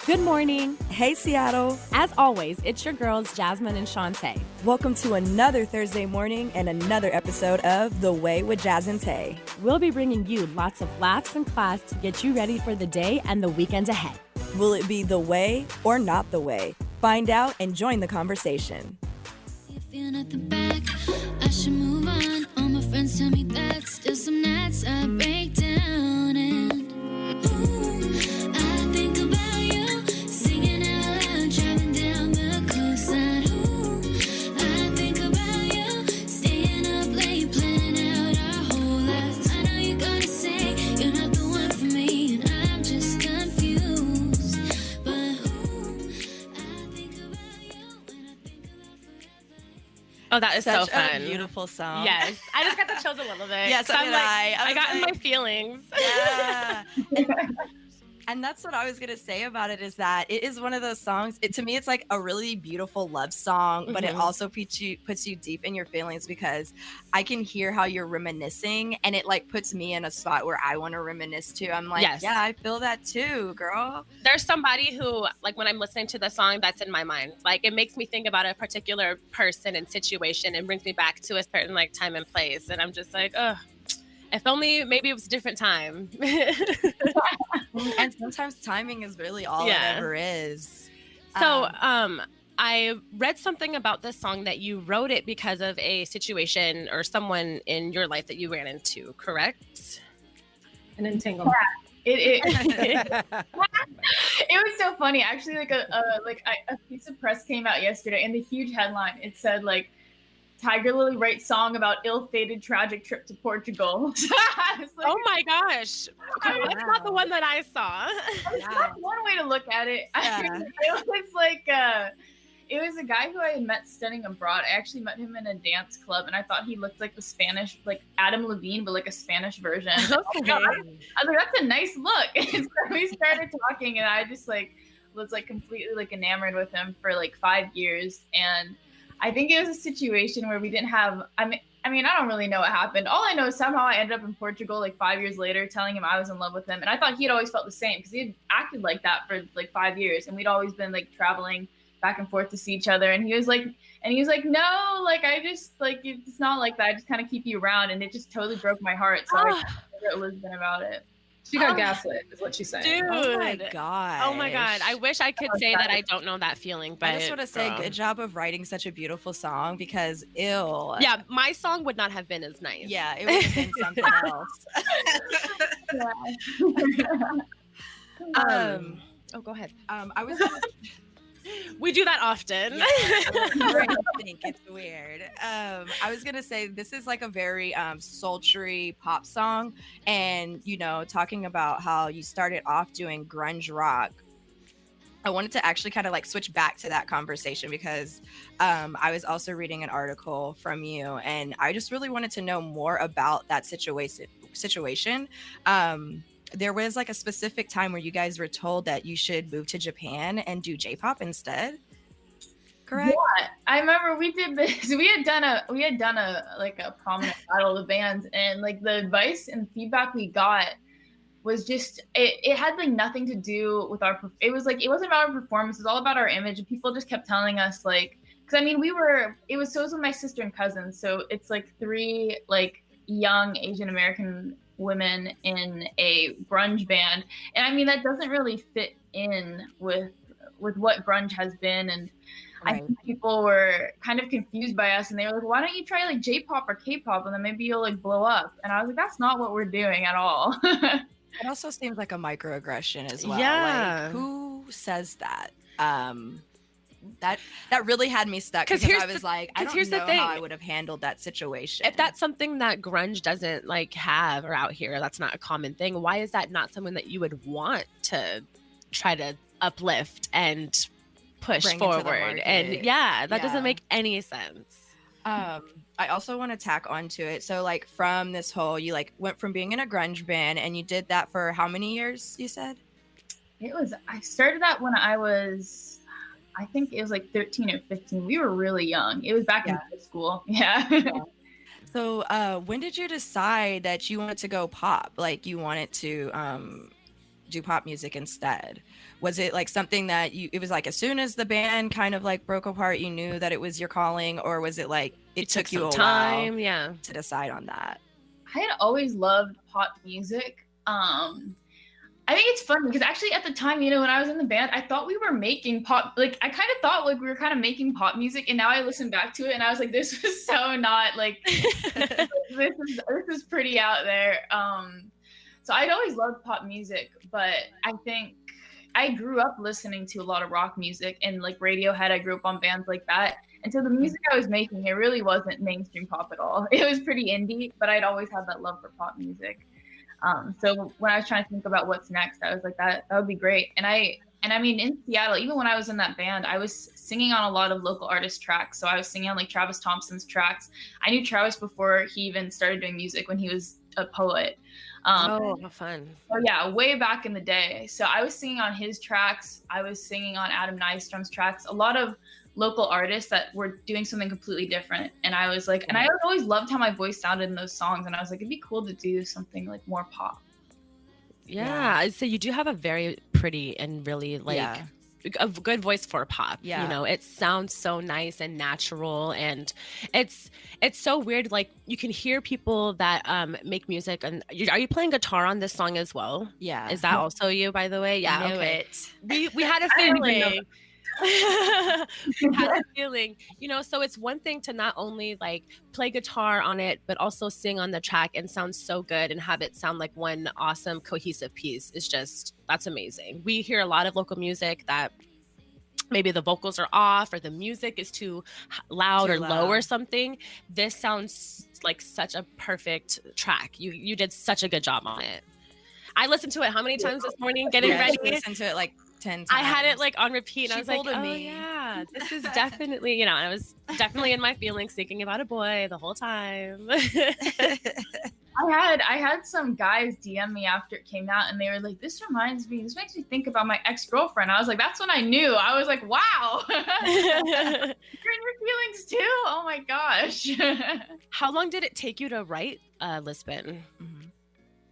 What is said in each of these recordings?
Good morning. Hey, Seattle. As always, it's your girls, Jasmine and Shantae. Welcome to another Thursday morning and another episode of The Way with Jazz and Tay. We'll be bringing you lots of laughs and class to get you ready for the day and the weekend ahead. Will it be the way or not the way? Find out and join the conversation. You're feeling at the back, I should move on. All my friends tell me that still some nights I break down and I think about you, singing out loud, driving down the coastline. I think about you, staying up late, planning out our whole lives. I know you're gonna say you're not the one for me, and I'm just confused. But I think about you when I think about forever. Oh, that is Such so fun. a beautiful song. Yes. I just got the chills a little bit. Yes, so I'm did like, I I got in was my feelings. Yeah. And that's what I was going to say about it is that it is one of those songs. To me, it's like a really beautiful love song, but it also puts you deep in your feelings because I can hear how you're reminiscing and it like puts me in a spot where I want to reminisce too. I'm like, Yes. yeah, I feel that too, girl. There's somebody who, like, when I'm listening to the song, that's in my mind. Like, it makes me think about a particular person and situation and brings me back to a certain, like, time and place. And I'm just like, oh, if only maybe it was a different time. And sometimes timing is really all it ever is. So, I read something about this song that you wrote it because of a situation or someone in your life that you ran into, correct? An entanglement. It was so funny. Actually, a piece of press came out yesterday, and the huge headline, it said like, Tigerlily writes song about ill-fated tragic trip to Portugal. Like, oh my gosh. Okay, that's not the one that I saw. That's one way to look at it. Yeah. It was like it was a guy who I had met studying abroad. I actually met him in a dance club, and I thought he looked like the Spanish, like Adam Levine, but like a Spanish version. Okay. I was like, that's a nice look. And so we started talking, and I just like was like completely like enamored with him for like 5 years. And I think it was a situation where we didn't have, I mean, I don't really know what happened. All I know is somehow I ended up in Portugal like 5 years later telling him I was in love with him. And I thought he'd always felt the same because he had acted like that for like 5 years. And we'd always been like traveling back and forth to see each other. And he was like, no, like, I just like, it's not like that. I just kind of keep you around. And it just totally broke my heart. So I told Lisbon about it. She got gaslit, is what she's saying. Dude. Oh my god. Oh my God. I wish I could say that I don't know that feeling, but I just want to say good job of writing such a beautiful song because ew. Yeah, my song would not have been as nice. Yeah, it would have been something else. Oh, go ahead. I was We do that often. I think it's weird. I was gonna say this is like a very sultry pop song, and you know, talking about how you started off doing grunge rock. I wanted to actually kind of like switch back to that conversation because I was also reading an article from you, and I just really wanted to know more about that situation. There was like a specific time where you guys were told that you should move to Japan and do J-pop instead. Correct? Yeah, I remember we did this. We had done a like a prominent battle of the bands, and like the advice and feedback we got was just it had like nothing to do with it was like it wasn't about our performance, it was all about our image, and people just kept telling us like, because I mean it was with my sister and cousins, so it's like 3 like young Asian American women in a grunge band, and I mean that doesn't really fit in with what grunge has been. And right. I think people were kind of confused by us, and they were like, why don't you try like J-pop or K-pop, and then maybe you'll like blow up. And I was like, that's not what we're doing at all. It also seems like a microaggression as well. Yeah. Like, who says that? That really had me stuck because I was like, I don't know how I would have handled that situation. If that's something that grunge doesn't like have or out here, that's not a common thing. Why is that not someone that you would want to try to uplift and push forward? And that doesn't make any sense. I also want to tack onto it. So like from this whole, you like went from being in a grunge band, and you did that for how many years, you said? I started that when I think it was like 13 or 15. We were really young. It was back in high school. Yeah. So when did you decide that you wanted to go pop? Like you wanted to do pop music instead? Was it like something that it was like as soon as the band kind of like broke apart, you knew that it was your calling, or was it like it took you a time while to decide on that? I had always loved pop music. I think it's funny because actually at the time, you know, when I was in the band, I thought we were making pop, like I kind of thought like we were kind of making pop music, and now I listen back to it and I was like, this was so not like this is pretty out there. So I'd always loved pop music, but I think I grew up listening to a lot of rock music and like Radiohead. I grew up on bands like that. And so the music I was making, it really wasn't mainstream pop at all. It was pretty indie, but I'd always had that love for pop music. So when I was trying to think about what's next, I was like, that would be great. And I mean, in Seattle, even when I was in that band, I was singing on a lot of local artist tracks. So I was singing on like Travis Thompson's tracks. I knew Travis before he even started doing music, when he was a poet. Oh, how fun. So yeah, way back in the day. So I was singing on his tracks. I was singing on Adam Nystrom's tracks, a lot of local artists that were doing something completely different. And I was like, and I always loved how my voice sounded in those songs. And I was like, it'd be cool to do something like more pop. Yeah. So you do have a very pretty and really like a good voice for pop. You know, it sounds so nice and natural, and it's so weird. Like you can hear people that make music. And are you playing guitar on this song as well? Yeah. Is that also you, by the way? Yeah. I knew it. We had a feeling. We had a feeling, you know. So it's one thing to not only like play guitar on it, but also sing on the track and sound so good and have it sound like one awesome cohesive piece. Is just, that's amazing. We hear a lot of local music that maybe the vocals are off or the music is too loud or low or something. This sounds like such a perfect track. You did such a good job on it. I listened to it how many times this morning getting ready? I listened to it like 10 times. I had it like on repeat, and I was like, oh yeah, this is definitely, you know, I was definitely in my feelings, thinking about a boy the whole time. I had some guys DM me after it came out, and they were like, this makes me think about my ex-girlfriend. I was like, that's when I knew. I was like, wow. You're in your feelings too? Oh my gosh. How long did it take you to write Lisbon? Mm-hmm.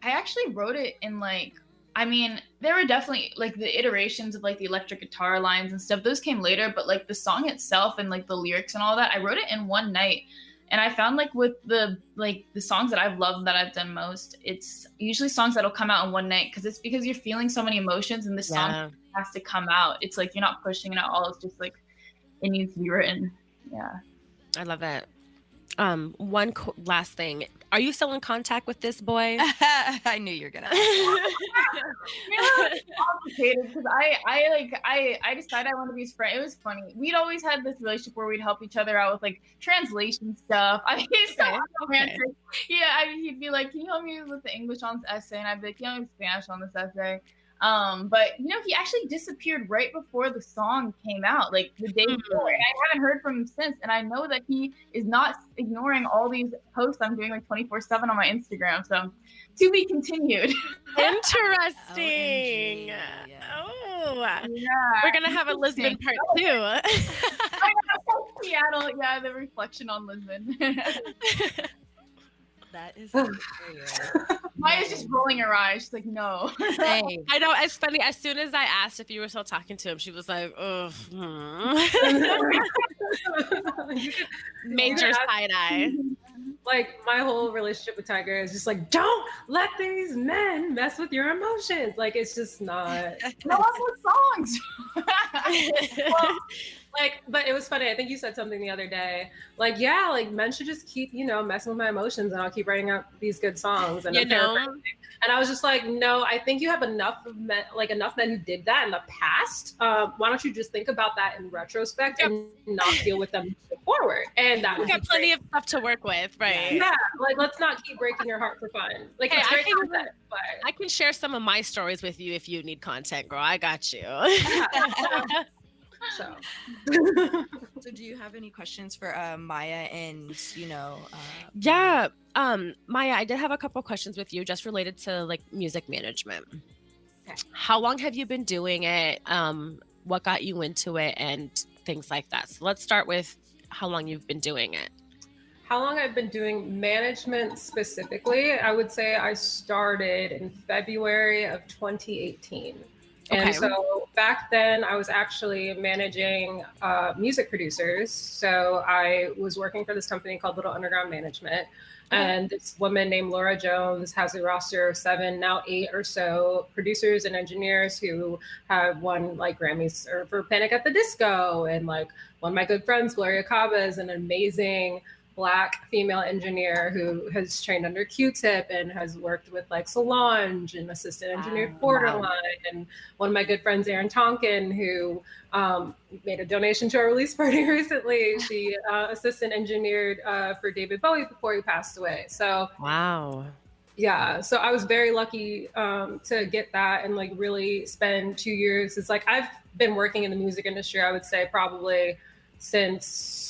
I actually wrote it in like, I mean, there were definitely like the iterations of like the electric guitar lines and stuff. Those came later, but like the song itself and like the lyrics and all that, I wrote it in one night. And I found like with the songs that I've loved, that I've done most, it's usually songs that'll come out in one night, because you're feeling so many emotions, and this song has to come out. It's like you're not pushing it at all. It's just like it needs to be written. Yeah, I love it. One last thing. Are you still in contact with this boy? I knew you were gonna. It's complicated, because I decided I wanted to be his friend. It was funny. We'd always had this relationship where we'd help each other out with like translation stuff. I mean, he's so romantic. Yeah, he'd be like, "Can you help me with the English on this essay?" And I'd be like, "Can you help me with Spanish on this essay?" But you know, he actually disappeared right before the song came out, like the day before, and I haven't heard from him since. And I know that he is not ignoring all these posts I'm doing like 24/7 on my Instagram. So to be continued. Interesting. We're gonna have a Lisbon part 2. Seattle, the reflection on Lisbon. That is Maya's just rolling her eyes. She's like, no. I know, it's funny. As soon as I asked if you were still talking to him, she was like, oh. Major side eye. Like, my whole relationship with Tiger is just like, don't let these men mess with your emotions. Like, it's just not. No, songs. But it was funny. I think you said something the other day. Like, yeah, like men should just keep, messing with my emotions, and I'll keep writing out these good songs. And and I was just like, no, I think you have enough men who did that in the past. Why don't you just think about that in retrospect and not deal with them forward? And that would got plenty of stuff to work with, right? Yeah, like let's not keep breaking your heart for fun. Like, hey, it's great content, but I can share some of my stories with you if you need content, girl. I got you. So do you have any questions for Maya and Maya, I did have a couple questions with you just related to like music management. Okay. How long have you been doing it? What got you into it and things like that? So let's start with how long you've been doing it. how long I've been doing management specifically, I would say I started in February of 2018. And so back then I was actually managing music producers. So I was working for this company called Little Underground Management. And this woman named Laura Jones has a roster of 7, now 8 or so producers and engineers who have won like Grammys for Panic at the Disco. And like one of my good friends, Gloria Cava, is an amazing Black female engineer who has trained under Q-Tip and has worked with like Solange and assistant engineered Borderline. And one of my good friends, Erin Tonkin, who made a donation to our release party recently. She assistant engineered for David Bowie before he passed away. So wow. Yeah, so I was very lucky to get that and like really spend 2 years. It's like I've been working in the music industry, I would say probably since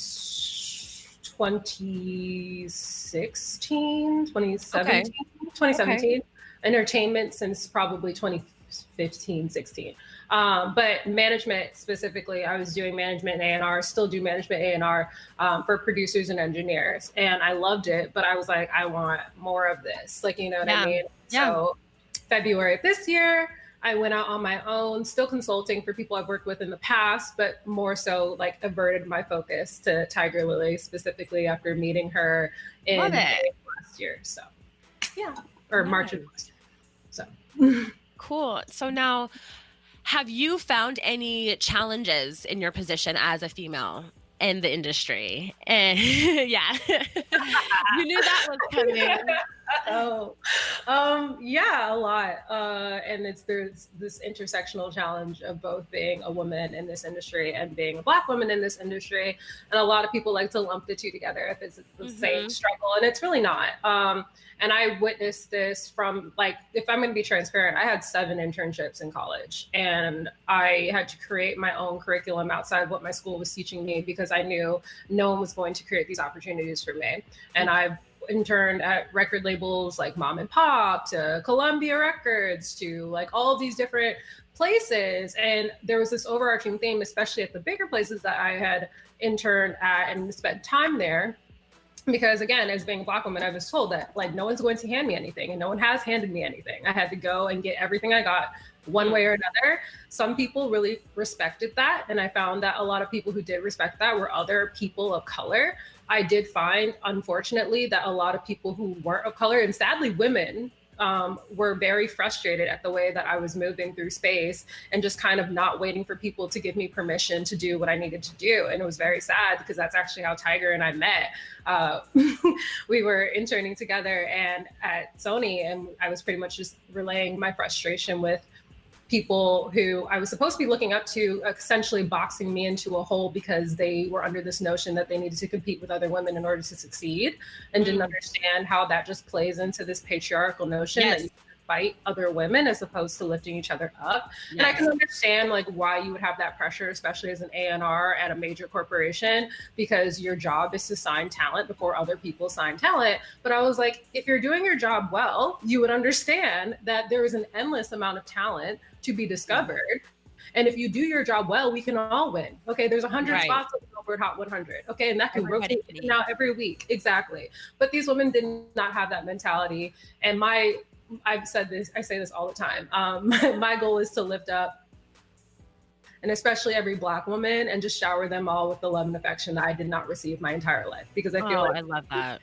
2016, 2017, 2017. Entertainment since probably 2015, 16. But management specifically, I was doing management and A&R, still do management A&R for producers and engineers. And I loved it, but I was like, I want more of this. Like, you know what I mean? Yeah. So February of this year, I went out on my own, still consulting for people I've worked with in the past, but more so like averted my focus to Tigerlily specifically after meeting her in May last year. So yeah, or March of last year. So cool. So now, have you found any challenges in your position as a female in the industry? And yeah, you knew that was coming. Yeah, a lot. And there's this intersectional challenge of both being a woman in this industry and being a Black woman in this industry. And a lot of people like to lump the two together if it's the same struggle, and it's really not. And I witnessed this from, like, if I'm going to be transparent, I had 7 internships in college, and I had to create my own curriculum outside of what my school was teaching me because I knew no one was going to create these opportunities for me. And I've interned at record labels like Mom and Pop to Columbia Records to like all of these different places. And there was this overarching theme, especially at the bigger places that I had interned at and spent time there. Because again, as being a Black woman, I was told that like no one's going to hand me anything, and no one has handed me anything. I had to go and get everything I got one way or another. Some people really respected that. And I found that a lot of people who did respect that were other people of color. I did find, unfortunately, that a lot of people who weren't of color, and sadly women, were very frustrated at the way that I was moving through space and just kind of not waiting for people to give me permission to do what I needed to do. And it was very sad because that's actually how Tiger and I met. We were interning together and at Sony, and I was pretty much just relaying my frustration with people who I was supposed to be looking up to, essentially boxing me into a hole because they were under this notion that they needed to compete with other women in order to succeed, and didn't understand how that just plays into this patriarchal notion that you fight other women as opposed to lifting each other up. And I can understand like why you would have that pressure, especially as an A&R at a major corporation, because your job is to sign talent before other people sign talent. But I was like, if you're doing your job well, you would understand that there is an endless amount of talent to be discovered. And if you do your job well, we can all win. Okay, there's 100 spots on the Billboard Hot 100. Okay, and that can rotate in and out every week. Exactly. But these women did not have that mentality. And I've said this, I say this all the time. My goal is to lift up, and especially every Black woman, and just shower them all with the love and affection that I did not receive my entire life. Because I feel like I love that.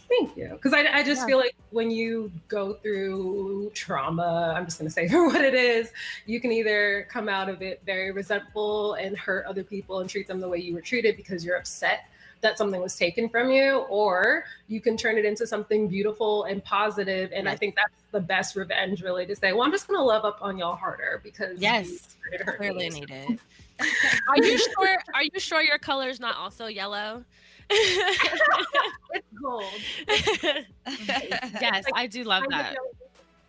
Thank you. Because I just feel like when you go through trauma, I'm just going to say for what it is, you can either come out of it very resentful and hurt other people and treat them the way you were treated because you're upset that something was taken from you, or you can turn it into something beautiful and positive. And I think that's the best revenge, really, to say, well, I'm just going to love up on y'all harder because you clearly need it. Are you sure your color is not also yellow? It's gold. Yes, I do love that.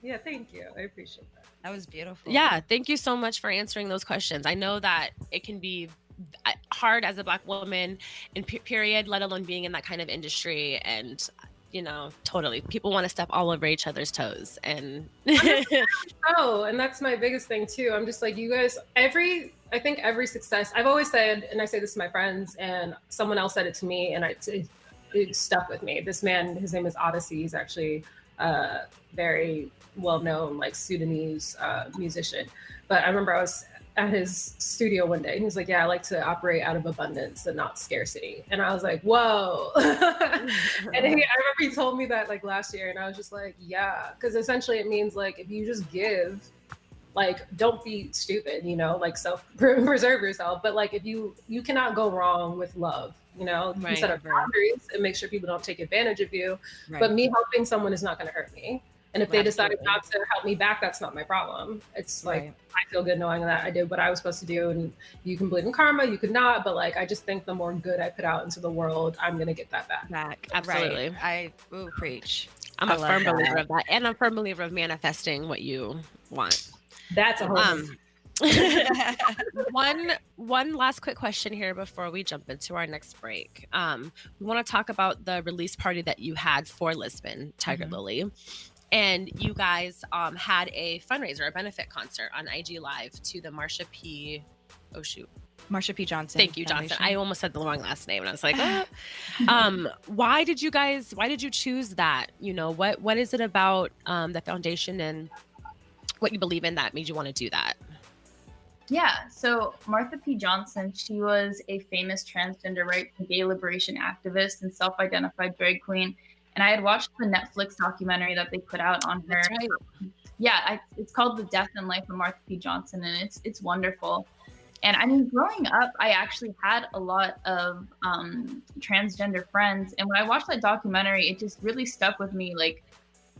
Yeah, thank you. I appreciate that. That was beautiful. Yeah, thank you so much for answering those questions. I know that it can be hard as a Black woman in period, let alone being in that kind of industry. And you know, totally, people want to step all over each other's toes. And and that's my biggest thing too. I'm just like, you guys, I think every success, I've always said, and I say this to my friends, and someone else said it to me, and it stuck with me. This man, his name is Odyssey. He's actually very well-known, like Sudanese musician. But I remember I was at his studio one day and he was like, yeah, I like to operate out of abundance and not scarcity. And I was like, whoa. I remember he told me that like last year, and I was just like, yeah, because essentially it means like if you just give, like, don't be stupid, you know, like preserve yourself. But like if you cannot go wrong with love, you know, you set up boundaries and make sure people don't take advantage of you. But me helping someone is not going to hurt me. And if they decided not to help me back, that's not my problem. It's like, I feel good knowing that I did what I was supposed to do. And you can believe in karma, you could not. But like, I just think the more good I put out into the world, I'm going to get that back. Absolutely. I preach. I'm a firm believer of that. And I'm a firm believer of manifesting what you want. That's a whole one last quick question here before we jump into our next break. We want to talk about the release party that you had for Lisbon, Tigerlily. And you guys had a fundraiser, a benefit concert on IG Live to the Marcia P. Marcia P. Johnson. Thank you, Johnson. I almost said the wrong last name, and I was like, why did you choose that? You know, what is it about the foundation and what you believe in that made you want to do that? Yeah, so Martha P. Johnson, she was a famous transgender rights and gay liberation activist and self-identified drag queen. And I had watched the Netflix documentary that they put out on her. Right. Yeah, it's called The Death and Life of Martha P. Johnson, and it's wonderful. And I mean, growing up, I actually had a lot of transgender friends. And when I watched that documentary, it just really stuck with me, like,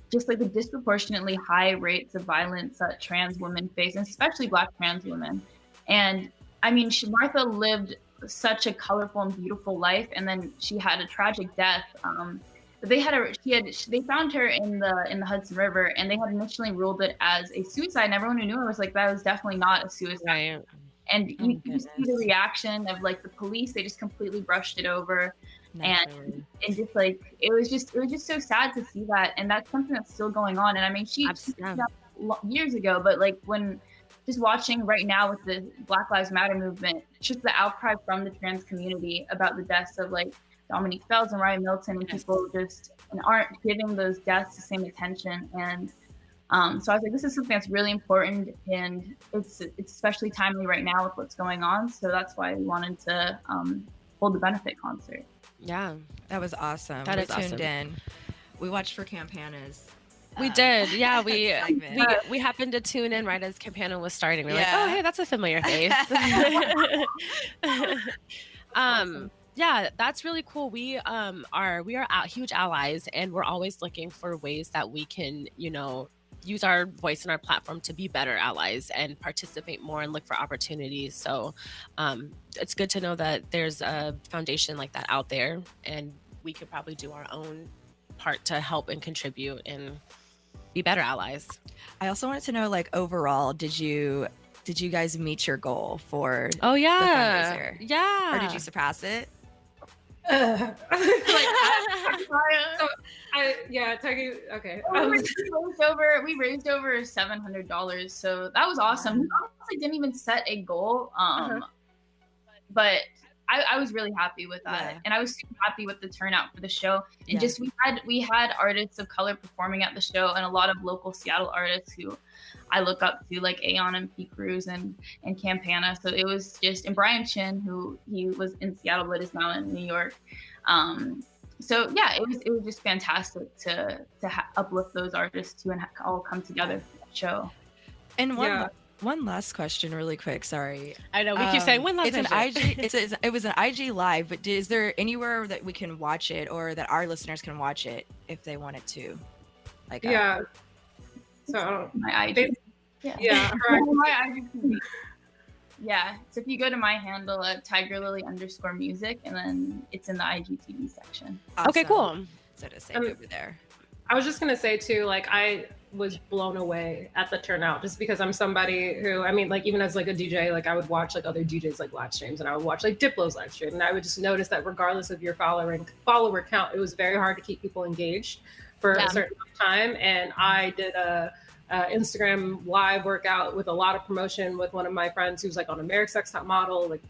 just like the disproportionately high rates of violence that trans women face, and especially Black trans women. And I mean, Martha lived such a colorful and beautiful life, and then she had a tragic death. They found her in the Hudson River, and they had initially ruled it as a suicide. And everyone who knew her was like, that was definitely not a suicide. Right. And you see the reaction of like the police; they just completely brushed it over. And just like it was just so sad to see that, and that's something that's still going on. And I mean, she years ago, but like when just watching right now with the Black Lives Matter movement, just the outcry from the trans community about the deaths of like Dominique Fells and Ryan Milton, and people just aren't giving those deaths the same attention. And so I was like, this is something that's really important, and it's especially timely right now with what's going on. So that's why we wanted to hold the benefit concert. Yeah, that was awesome. That is tuned in. We watched for Campana's. We did, yeah. We happened to tune in right as Campana was starting. We're like, oh, hey, that's a familiar face. Yeah, that's really cool. We are huge allies, and we're always looking for ways that we can, you know, use our voice and our platform to be better allies and participate more and look for opportunities. So it's good to know that there's a foundation like that out there, and we could probably do our own part to help and contribute and be better allies. I also wanted to know, like, overall, did you guys meet your goal for the fundraiser? Or did you surpass it? Okay. We raised over $700, so that was awesome. We honestly didn't even set a goal, but I was really happy with that, and I was super happy with the turnout for the show. And just we had artists of color performing at the show, and a lot of local Seattle artists who I look up to, like Aeon and P. Cruz and Campana. So it was just, and Brian Chin, who he was in Seattle but is now in New York. So yeah, it was just fantastic to uplift those artists too, and all come together for that show. And one last question really quick, sorry. I know we keep saying one last question. It was an IG Live, but is there anywhere that we can watch it, or that our listeners can watch it if they wanted to? Like so my IG. My IG. Yeah. So if you go to my handle at Tigerlily_music, and then it's in the IGTV section. Awesome. Okay, cool. So to say over there. I was just gonna say too, like I was blown away at the turnout, just because I'm somebody who, I mean, like even as like a DJ, like I would watch like other DJs like live streams, and I would watch like Diplo's live stream, and I would just notice that regardless of your follower count, it was very hard to keep people engaged for a certain amount of time. And I did a Instagram live workout with a lot of promotion with one of my friends who's like on America's Next Top Model, like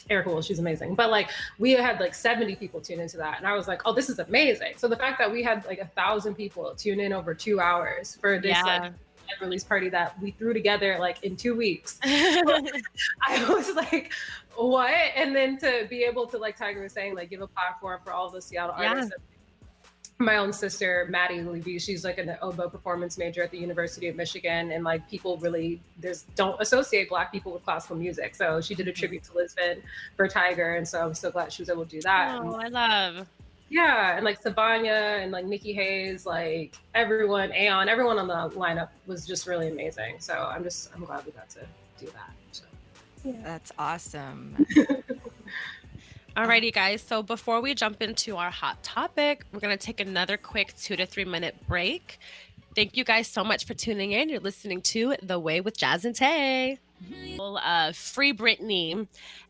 Erica, she's amazing. But like we had like 70 people tune into that. And I was like, oh, this is amazing. So the fact that we had like 1,000 people tune in over 2 hours for this like release party that we threw together like in 2 weeks. I was like, what? And then to be able to, like Tiger was saying, like give a platform for all of the Seattle artists. My own sister, Maddie Levy, she's like an oboe performance major at the University of Michigan. And like people really don't associate Black people with classical music. So she did a tribute to Lisbon for Tiger. And so I'm so glad she was able to do that. Oh, I love. Yeah. And like Sabanya and like Nikki Hayes, like everyone, Aeon, everyone on the lineup was just really amazing. So I'm glad we got to do that. So. Yeah. That's awesome. Alrighty, guys. So before we jump into our hot topic, we're going to take another quick 2 to 3 minute break. Thank you guys so much for tuning in. You're listening to The Way with Jazz and Tay. Free Britney,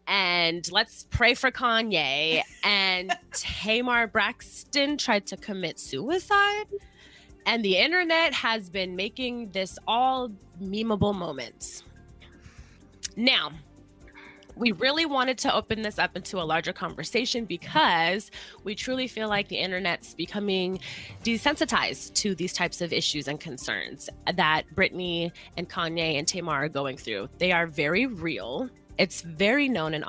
and let's pray for Kanye. And Tamar Braxton tried to commit suicide. And the internet has been making this all memeable moments. Now, we really wanted to open this up into a larger conversation because we truly feel like the internet's becoming desensitized to these types of issues and concerns that Britney and Kanye and Tamar are going through. They are very real. It's very known and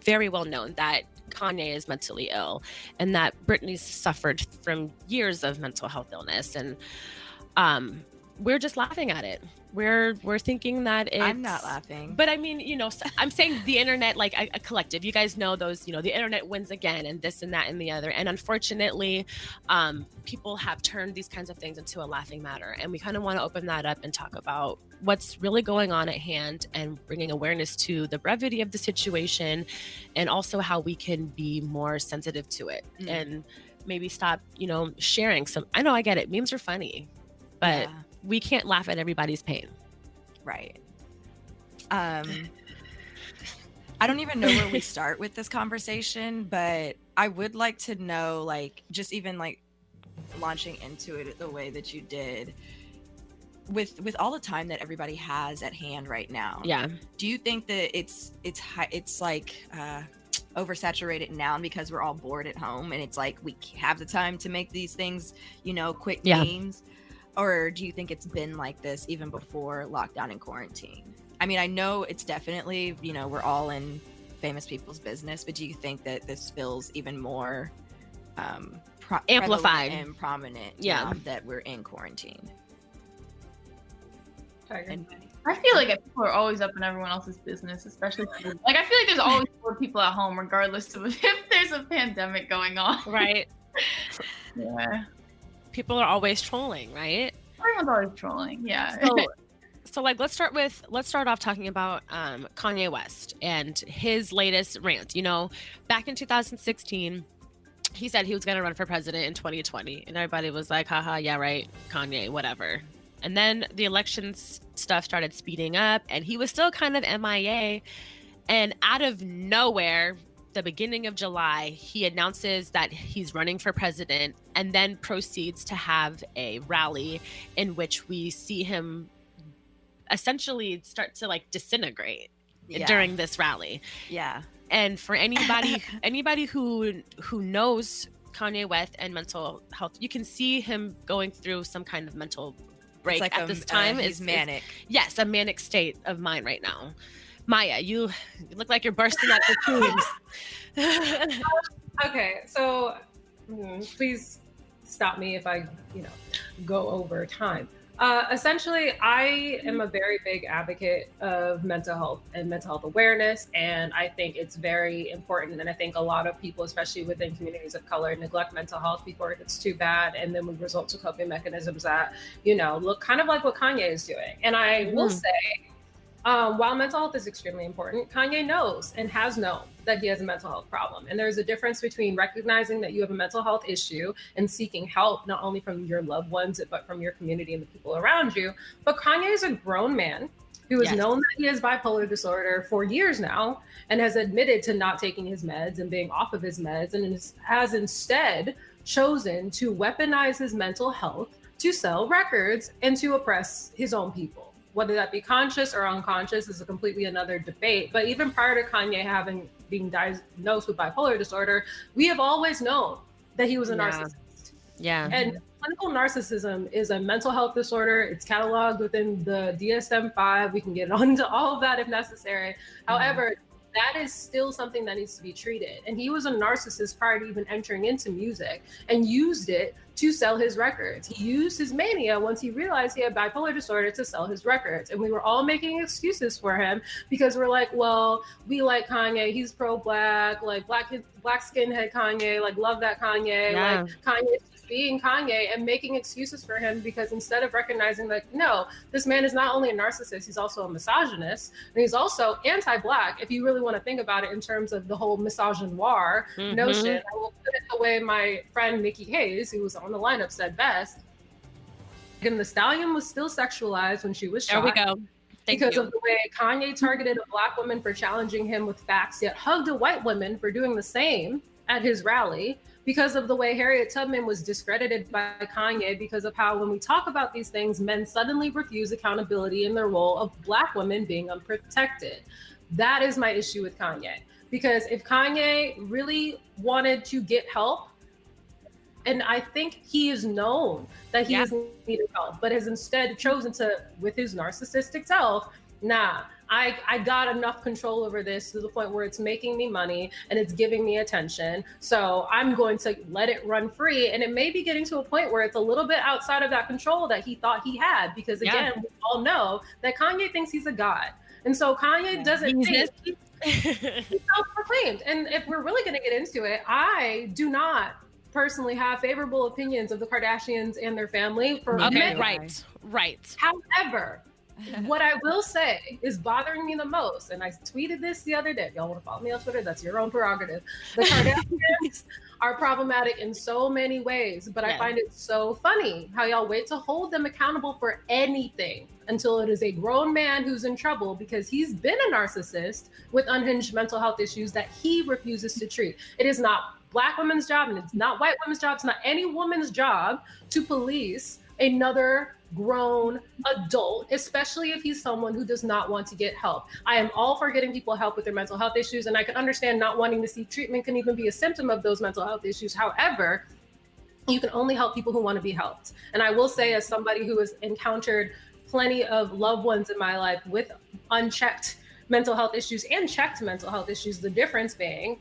very well known that Kanye is mentally ill and that Britney's suffered from years of mental health illness. And we're just laughing at it. We're thinking that it's... I'm not laughing. But I mean, I'm saying the internet, like a collective. You guys know those, the internet wins again and this and that and the other. And unfortunately, people have turned these kinds of things into a laughing matter. And we kind of want to open that up and talk about what's really going on at hand and bringing awareness to the brevity of the situation and also how we can be more sensitive to it and maybe stop, sharing some... I know, I get it. Memes are funny, but... Yeah. We can't laugh at everybody's pain. Right. I don't even know where we start with this conversation, but I would like to know, like, just even like launching into it the way that you did with all the time that everybody has at hand right now. Yeah. Do you think that it's like oversaturated now because we're all bored at home and it's like we have the time to make these things, quick memes? Or do you think it's been like this even before lockdown and quarantine? I mean, I know it's definitely, we're all in famous people's business, but do you think that this feels even more amplified and prominent now that we're in quarantine? I feel like people are always up in everyone else's business, especially like I feel like there's always more people at home, regardless of if there's a pandemic going on. Right. Yeah. People are always trolling, right? Everyone's always trolling, yeah. So like, let's start off talking about Kanye West and his latest rant. Back in 2016, he said he was going to run for president in 2020, and everybody was like, haha, yeah, right, Kanye, whatever. And then the election stuff started speeding up, and he was still kind of MIA. And out of nowhere, the beginning of July, he announces that he's running for president and then proceeds to have a rally in which we see him essentially start to like disintegrate during this rally. Yeah. And for anybody who knows Kanye West and mental health, you can see him going through some kind of mental break at this time. He's manic. Yes, a manic state of mind right now. Maya, you look like you're bursting at the seams. Okay, so please stop me if I, go over time. Essentially, I am a very big advocate of mental health and mental health awareness, and I think it's very important. And I think a lot of people, especially within communities of color, neglect mental health before it gets too bad, and then we resort to coping mechanisms that, look kind of like what Kanye is doing. And I will say, while mental health is extremely important, Kanye knows and has known that he has a mental health problem. And there's a difference between recognizing that you have a mental health issue and seeking help, not only from your loved ones, but from your community and the people around you. But Kanye is a grown man who has known that he has bipolar disorder for years now and has admitted to not taking his meds and being off of his meds, and has instead chosen to weaponize his mental health to sell records and to oppress his own people. Whether that be conscious or unconscious is a completely another debate. But even prior to Kanye having being diagnosed with bipolar disorder, we have always known that he was a narcissist. Yeah. And clinical narcissism is a mental health disorder. It's cataloged within the DSM-5. We can get onto all of that if necessary. However, that is still something that needs to be treated. And he was a narcissist prior to even entering into music, and used it to sell his records. He used his mania once he realized he had bipolar disorder to sell his records. And we were all making excuses for him because we're like, well, we like Kanye. He's pro-Black, like black skinhead Kanye, like love that Kanye. Yeah. Like Kanye's just being Kanye, and making excuses for him because instead of recognizing like, no, this man is not only a narcissist, he's also a misogynist, and he's also anti-Black, if you really want to think about it in terms of the whole misogynoir notion. I will put it the way my friend Nikki Hayes, who was on the lineup, said best. And the Stallion was still sexualized when she was shot. There we go. Because of the way Kanye targeted a Black woman for challenging him with facts, yet hugged a white woman for doing the same at his rally. Because of the way Harriet Tubman was discredited by Kanye, because of how when we talk about these things, men suddenly refuse accountability in their role of Black women being unprotected. That is my issue with Kanye. Because if Kanye really wanted to get help, and I think he is known that he is needed help, but has instead chosen to, with his narcissistic self, I got enough control over this to the point where it's making me money and it's giving me attention. So I'm going to let it run free. And it may be getting to a point where it's a little bit outside of that control that he thought he had. Because again, we all know that Kanye thinks he's a god. And so Kanye doesn't think he's self-proclaimed. And if we're really going to get into it, I do not personally have favorable opinions of the Kardashians and their family for many. Right. However, what I will say is bothering me the most, and I tweeted this the other day. If y'all want to follow me on Twitter, that's your own prerogative. The Kardashians are problematic in so many ways, but I find it so funny how y'all wait to hold them accountable for anything until it is a grown man who's in trouble because he's been a narcissist with unhinged mental health issues that he refuses to treat. It is not Black women's job, and it's not white women's job. It's not any woman's job to police another grown adult, especially if he's someone who does not want to get help. I am all for getting people help with their mental health issues, and I can understand not wanting to seek treatment can even be a symptom of those mental health issues. However, you can only help people who want to be helped. And I will say, as somebody who has encountered plenty of loved ones in my life with unchecked mental health issues and checked mental health issues, the difference being,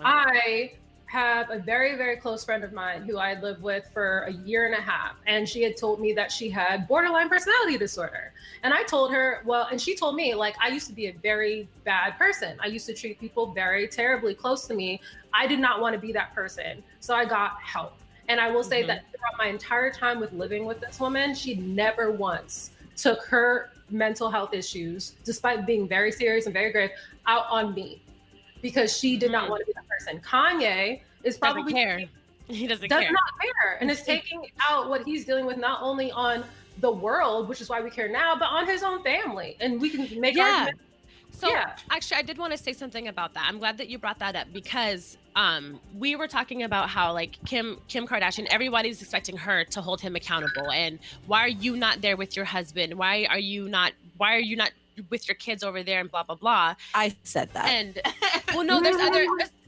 I have a very, very close friend of mine who I lived with for a year and a half. And she had told me that she had borderline personality disorder. And I told her, well, and she told me, like, I used to be a very bad person. I used to treat people very terribly close to me. I did not want to be that person. So I got help. And I will say that throughout my entire time with living with this woman, she never once took her mental health issues, despite being very serious and very grave, out on me. Because she did not want to be that person. Kanye is probably He does not care, and is taking out what he's dealing with not only on the world, which is why we care now, but on his own family. And we can make arguments. So actually, I did want to say something about that. I'm glad that you brought that up because we were talking about how like Kim Kardashian, everybody's expecting her to hold him accountable. And why are you not there with your husband? Why are you not with your kids over there and blah blah blah? I said that. And well, no, there's other.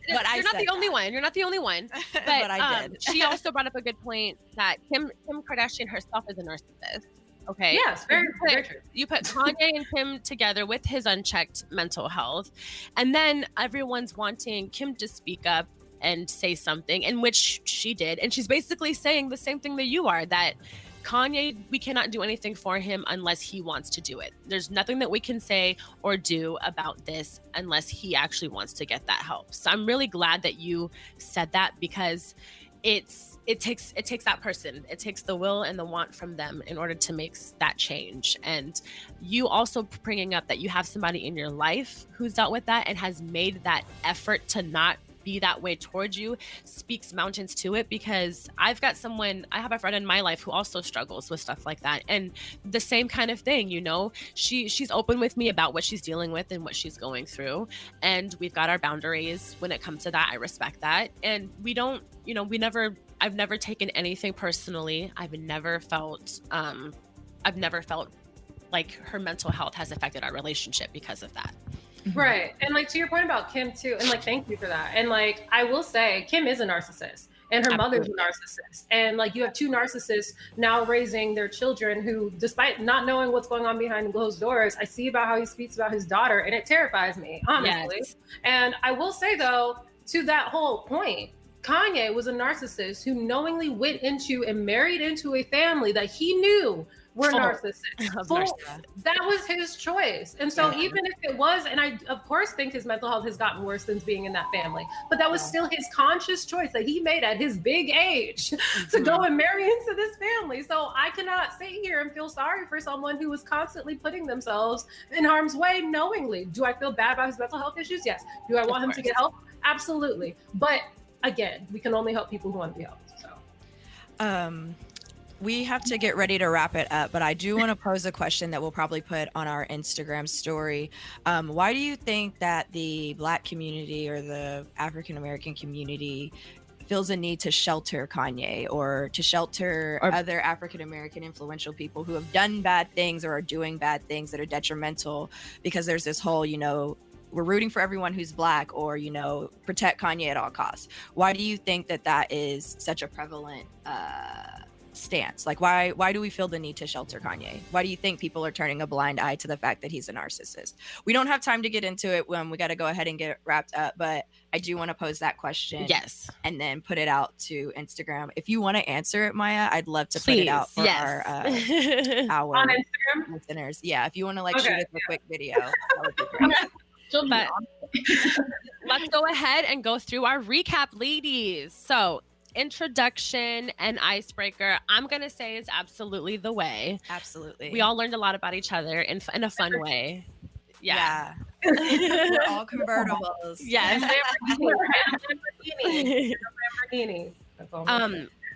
But you're not the only one. You're not the only one. But, I did. She also brought up a good point that Kim Kardashian herself is a narcissist. Okay. Yes, very true. You put Kanye and Kim together with his unchecked mental health, and then everyone's wanting Kim to speak up and say something, in which she did, and she's basically saying the same thing that you are, that Kanye, we cannot do anything for him unless he wants to do it. There's nothing that we can say or do about this unless he actually wants to get that help. So I'm really glad that you said that because it takes that person. It takes the will and the want from them in order to make that change. And you also bringing up that you have somebody in your life who's dealt with that and has made that effort to not be that way towards you speaks mountains to it, because I have a friend in my life who also struggles with stuff like that, and the same kind of thing, you know, she's open with me about what she's dealing with and what she's going through, and we've got our boundaries when it comes to that. I respect that, and we don't, you know, I've never taken anything personally. I've never felt like her mental health has affected our relationship because of that. Right. And like to your point about Kim too, and like thank you for that. And like I will say Kim is a narcissist and her mother's a narcissist. And like you have two narcissists now raising their children who, despite not knowing what's going on behind closed doors, I see about how he speaks about his daughter and it terrifies me, honestly. Yes. And I will say though, to that whole point, Kanye was a narcissist who knowingly went into and married into a family that he knew were narcissists. That was his choice. And so even if it was, and I of course think his mental health has gotten worse since being in that family, but that was still his conscious choice that he made at his big age to go and marry into this family. So I cannot sit here and feel sorry for someone who was constantly putting themselves in harm's way knowingly. Do I feel bad about his mental health issues? Yes. Do I want him to get help? Absolutely. But again, we can only help people who want to be helped. So we have to get ready to wrap it up, but I do want to pose a question that we'll probably put on our Instagram story. Why do you think that the Black community or the African American community feels a need to shelter Kanye or to shelter other African American influential people who have done bad things or are doing bad things that are detrimental? Because there's this whole, we're rooting for everyone who's Black, or protect Kanye at all costs. Why do you think that is such a prevalent stance? Like why do we feel the need to shelter Kanye? Why do you think people are turning a blind eye to the fact that he's a narcissist? We don't have time to get into it when we got to go ahead and get it wrapped up, but I do want to pose that question. Yes. And then put it out to Instagram. If you want to answer it, Maya, I'd love to put it out for our on Instagram listeners. Yeah, if you want to shoot us a quick video, that would be great. But let's go ahead and go through our recap, ladies. So introduction and icebreaker, I'm gonna say, is absolutely the way. Absolutely. We all learned a lot about each other in a fun way. Yeah. We're all convertibles. Yes. Lamborghini.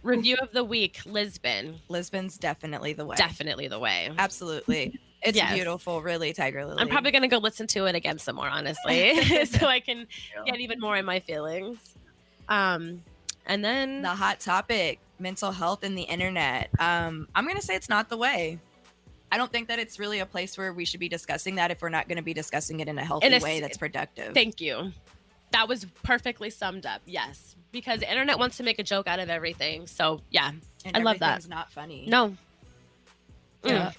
Review of the week, Lisbon. Lisbon's definitely the way. Definitely the way. Absolutely. It's beautiful, really, Tigerlily. I'm probably going to go listen to it again some more, honestly, so I can get even more in my feelings. And then the hot topic, mental health and the internet. I'm going to say it's not the way. I don't think that it's really a place where we should be discussing that if we're not going to be discussing it in a healthy way that's productive. Thank you. That was perfectly summed up. Yes. Because the internet wants to make a joke out of everything. So, yeah. And I love that. It's not funny. No. Yeah.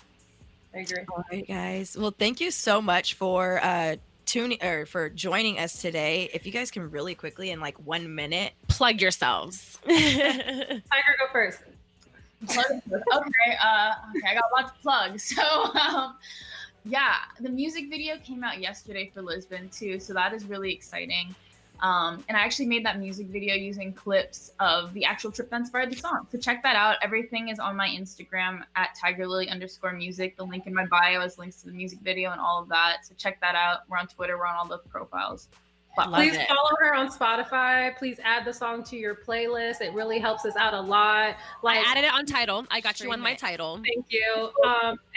I agree. All right, guys. Well, thank you so much for joining us today. If you guys can really quickly in 1 minute plug yourselves. Tiger, go first. Okay, I got lots of plugs. So the music video came out yesterday for Lisbon too, so that is really exciting. And I actually made that music video using clips of the actual trip that inspired the song. So check that out. Everything is on my Instagram at Tigerlily_music. The link in my bio is links to the music video and all of that. So check that out. We're on Twitter. We're on all the profiles. Please follow her on Spotify. Please add the song to your playlist. It really helps us out a lot. I added it on Tidal. I got you on my Tidal. Thank you.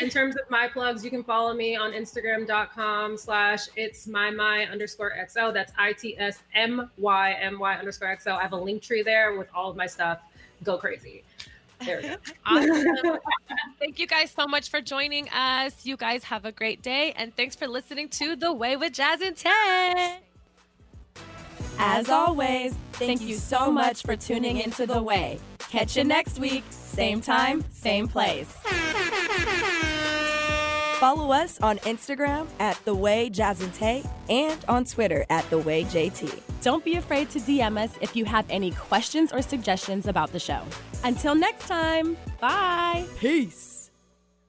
In terms of my plugs, you can follow me on Instagram.com/itsmymy_xo. That's ITSMYMY_XO. I have a link tree there with all of my stuff. Go crazy. There we go. Awesome. Thank you guys so much for joining us. You guys have a great day. And thanks for listening to The Way with Jazz and Tay. As always, thank you so much for tuning into The Way. Catch you next week, same time, same place. Follow us on Instagram at The Way Jazz and Tay and on Twitter at The Way JT. Don't be afraid to DM us if you have any questions or suggestions about the show. Until next time, bye. Peace.